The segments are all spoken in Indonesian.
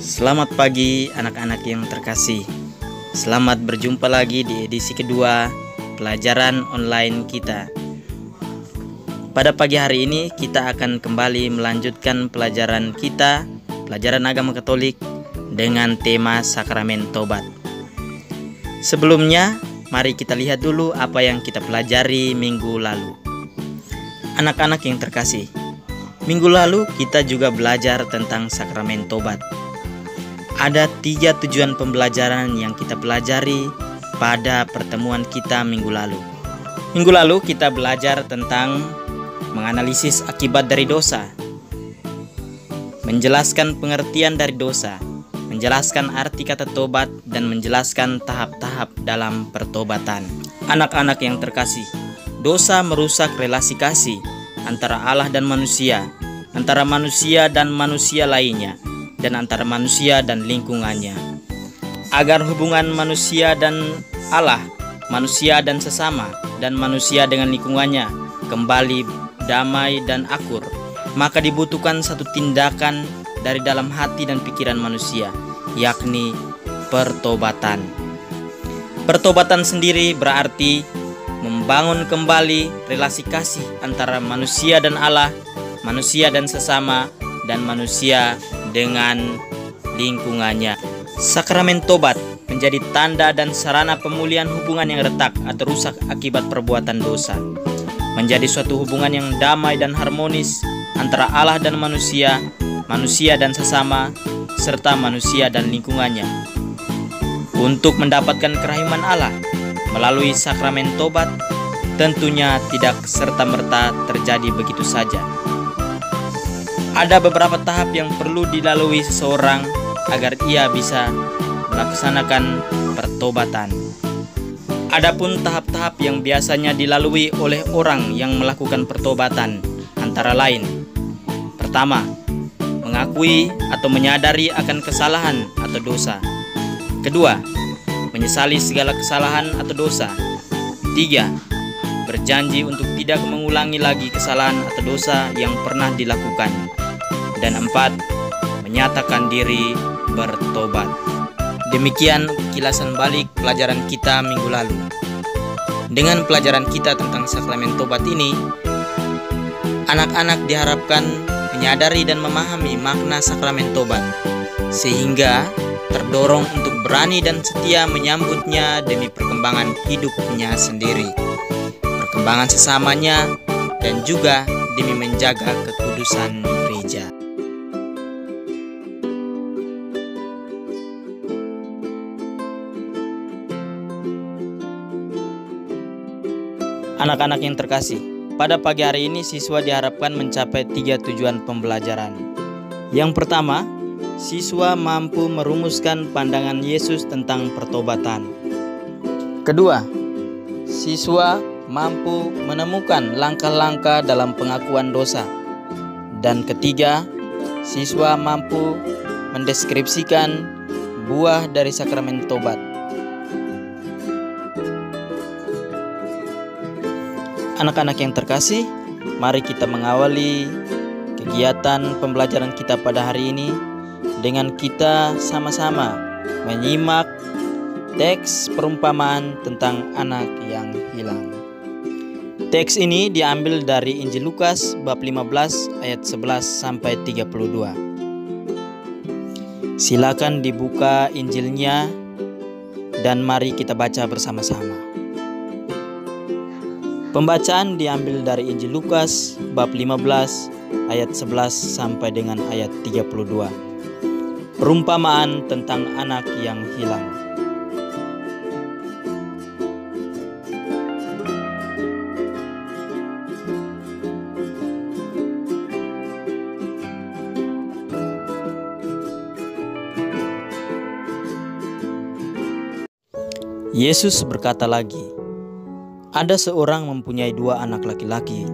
Selamat pagi anak-anak yang terkasih. Selamat berjumpa lagi di edisi kedua pelajaran online kita. Pada pagi hari ini kita akan kembali melanjutkan pelajaran kita, pelajaran agama Katolik dengan tema Sakramen Tobat. Sebelumnya, mari kita lihat dulu apa yang kita pelajari minggu lalu. Anak-anak yang terkasih, minggu lalu kita juga belajar tentang Sakramen Tobat. Ada 3 tujuan pembelajaran yang kita pelajari pada pertemuan kita minggu lalu. Minggu lalu kita belajar tentang menganalisis akibat dari dosa, menjelaskan pengertian dari dosa, menjelaskan arti kata tobat, dan menjelaskan tahap-tahap dalam pertobatan. Anak-anak yang terkasih, dosa merusak relasi kasih antara Allah dan manusia, antara manusia dan manusia lainnya, dan antara manusia dan lingkungannya. Agar hubungan manusia dan Allah, manusia dan sesama, dan manusia dengan lingkungannya kembali damai dan akur, maka dibutuhkan satu tindakan dari dalam hati dan pikiran manusia, yakni pertobatan. Pertobatan sendiri berarti membangun kembali relasi kasih antara manusia dan Allah, manusia dan sesama, dan manusia dengan lingkungannya. Sakramen Tobat menjadi tanda dan sarana pemulihan hubungan yang retak atau rusak akibat perbuatan dosa, menjadi suatu hubungan yang damai dan harmonis antara Allah dan manusia, manusia dan sesama, serta manusia dan lingkungannya. Untuk mendapatkan kerahiman Allah melalui sakramen tobat, tentunya tidak serta-merta terjadi begitu saja. Ada beberapa tahap yang perlu dilalui seseorang agar ia bisa melaksanakan pertobatan. Adapun tahap-tahap yang biasanya dilalui oleh orang yang melakukan pertobatan antara lain: pertama, mengakui atau menyadari akan kesalahan atau dosa. Kedua, menyesali segala kesalahan atau dosa. Tiga, berjanji untuk tidak mengulangi lagi kesalahan atau dosa yang pernah dilakukan. Dan 4, menyatakan diri bertobat. Demikian kilasan balik pelajaran kita minggu lalu. Dengan pelajaran kita tentang sakramen tobat ini, anak-anak diharapkan menyadari dan memahami makna sakramen tobat, sehingga terdorong untuk berani dan setia menyambutnya demi perkembangan hidupnya sendiri, perkembangan sesamanya, dan juga demi menjaga kekudusan gereja. Anak-anak yang terkasih, pada pagi hari ini siswa diharapkan mencapai 3 tujuan pembelajaran. Yang pertama, siswa mampu merumuskan pandangan Yesus tentang pertobatan. Kedua, siswa mampu menemukan langkah-langkah dalam pengakuan dosa. Dan ketiga, siswa mampu mendeskripsikan buah dari sakramen tobat. Anak-anak yang terkasih, mari kita mengawali kegiatan pembelajaran kita pada hari ini dengan kita sama-sama menyimak teks perumpamaan tentang anak yang hilang. Teks ini diambil dari Injil Lukas bab 15 ayat 11 sampai 32. Silakan dibuka Injilnya dan mari kita baca bersama-sama. Pembacaan diambil dari Injil Lukas bab 15 ayat 11 sampai dengan ayat 32. Perumpamaan tentang anak yang hilang. Yesus berkata lagi, "Ada seorang mempunyai 2 anak laki-laki.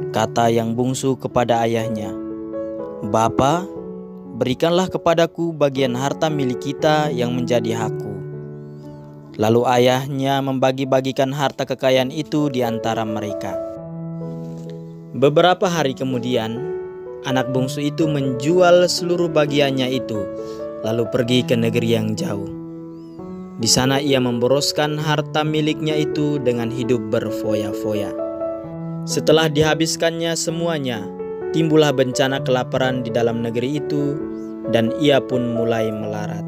Kata yang bungsu kepada ayahnya, 'Bapa, berikanlah kepadaku bagian harta milik kita yang menjadi hakku. Lalu ayahnya membagi-bagikan harta kekayaan itu di antara mereka. Beberapa hari kemudian, anak bungsu itu menjual seluruh bagiannya itu, lalu pergi ke negeri yang jauh. Di sana ia memboroskan harta miliknya itu dengan hidup berfoya-foya. Setelah dihabiskannya semuanya, timbullah bencana kelaparan di dalam negeri itu, dan ia pun mulai melarat.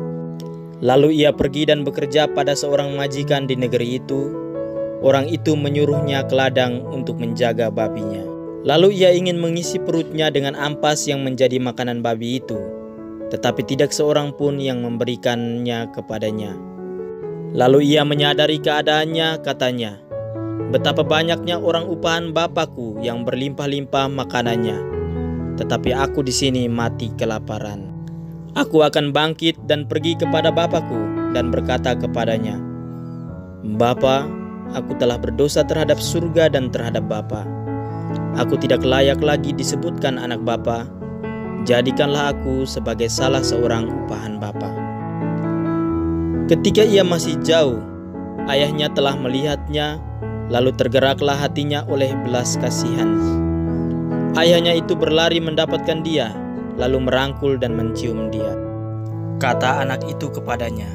Lalu ia pergi dan bekerja pada seorang majikan di negeri itu. Orang itu menyuruhnya ke ladang untuk menjaga babinya. Lalu ia ingin mengisi perutnya dengan ampas yang menjadi makanan babi itu, tetapi tidak seorang pun yang memberikannya kepadanya. Lalu ia menyadari keadaannya, katanya, "Betapa banyaknya orang upahan Bapakku yang berlimpah-limpah makanannya, tetapi aku di sini mati kelaparan. Aku akan bangkit dan pergi kepada Bapakku dan berkata kepadanya, Bapa, aku telah berdosa terhadap surga dan terhadap Bapa. Aku tidak layak lagi disebutkan anak Bapa. Jadikanlah aku sebagai salah seorang upahan Bapa." Ketika ia masih jauh, ayahnya telah melihatnya, lalu tergeraklah hatinya oleh belas kasihan. Ayahnya itu berlari mendapatkan dia, lalu merangkul dan mencium dia. Kata anak itu kepadanya,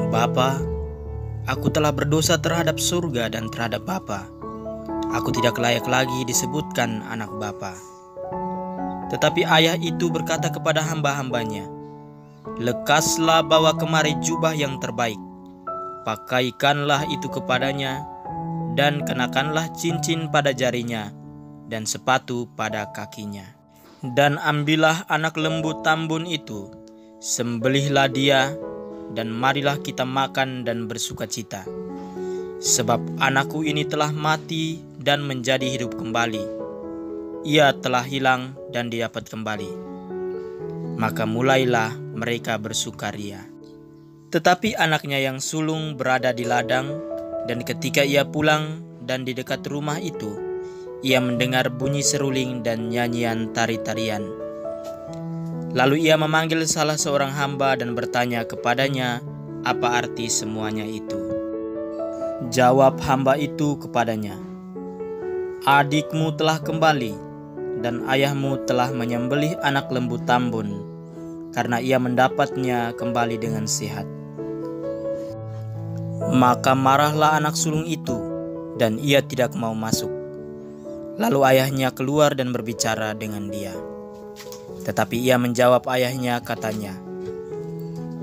"Bapa, aku telah berdosa terhadap surga dan terhadap Bapa. Aku tidak layak lagi disebutkan anak Bapa." Tetapi ayah itu berkata kepada hamba-hambanya, "Lekaslah bawa kemari jubah yang terbaik, pakaikanlah itu kepadanya, dan kenakanlah cincin pada jarinya, dan sepatu pada kakinya. Dan ambillah anak lembu tambun itu, sembelihlah dia, dan marilah kita makan dan bersukacita. Sebab anakku ini telah mati dan menjadi hidup kembali. Ia telah hilang dan didapat kembali." Maka mulailah mereka bersukaria. Tetapi anaknya yang sulung berada di ladang, dan ketika ia pulang dan di dekat rumah itu, ia mendengar bunyi seruling dan nyanyian tari-tarian. Lalu ia memanggil salah seorang hamba dan bertanya kepadanya apa arti semuanya itu. Jawab hamba itu kepadanya, "Adikmu telah kembali, dan ayahmu telah menyembelih anak lembu tambun, karena ia mendapatnya kembali dengan sehat." Maka marahlah anak sulung itu, dan ia tidak mau masuk. Lalu ayahnya keluar dan berbicara dengan dia. Tetapi ia menjawab ayahnya, katanya,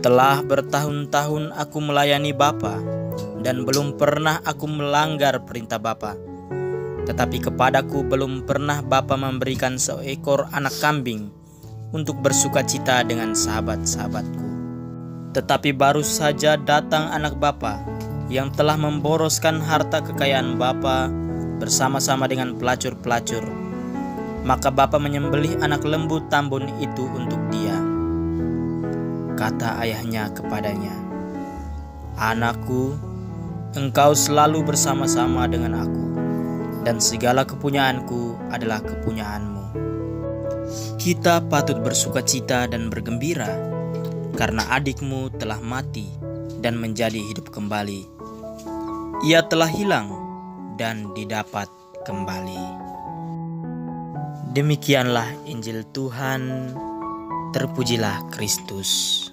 "Telah bertahun-tahun aku melayani Bapa, dan belum pernah aku melanggar perintah Bapa. Tetapi kepadaku belum pernah Bapa memberikan seekor anak kambing untuk bersukacita dengan sahabat-sahabatku. Tetapi baru saja datang anak Bapa yang telah memboroskan harta kekayaan Bapa bersama-sama dengan pelacur-pelacur. Maka Bapa menyembelih anak lembu tambun itu untuk dia." Kata ayahnya kepadanya, "Anakku, engkau selalu bersama-sama dengan aku, dan segala kepunyaanku adalah kepunyaanmu. Kita patut bersukacita dan bergembira, karena adikmu telah mati dan menjadi hidup kembali. Ia telah hilang dan didapat kembali." Demikianlah Injil Tuhan. Terpujilah Kristus.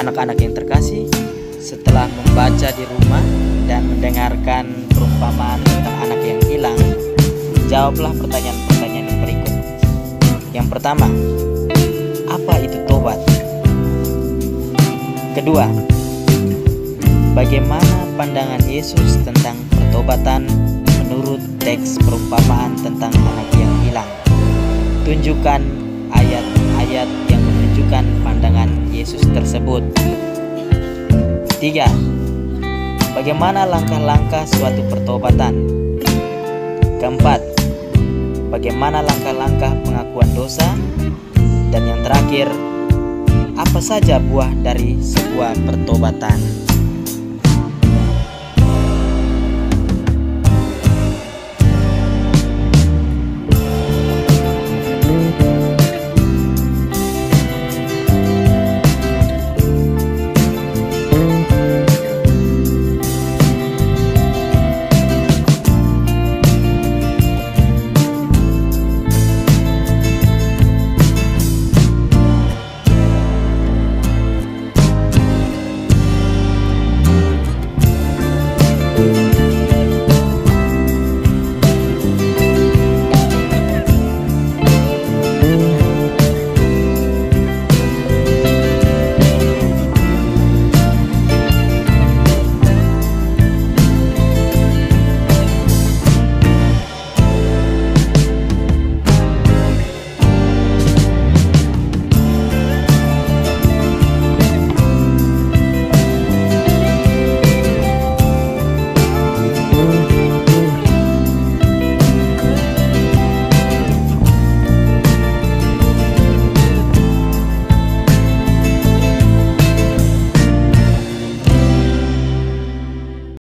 Anak-anak yang terkasih, setelah membaca di rumah dan mendengarkan perumpamaan tentang anak yang hilang, jawablah pertanyaan-pertanyaan yang berikut. Yang pertama, apa itu tobat? Kedua, bagaimana pandangan Yesus tentang pertobatan menurut teks perumpamaan tentang anak yang hilang? Tunjukkan ayat-ayat ayat yang menunjukkan pandangan Yesus tersebut. 3. Bagaimana langkah-langkah suatu pertobatan? Keempat, bagaimana langkah-langkah pengakuan dosa? Dan yang terakhir, apa saja buah dari sebuah pertobatan?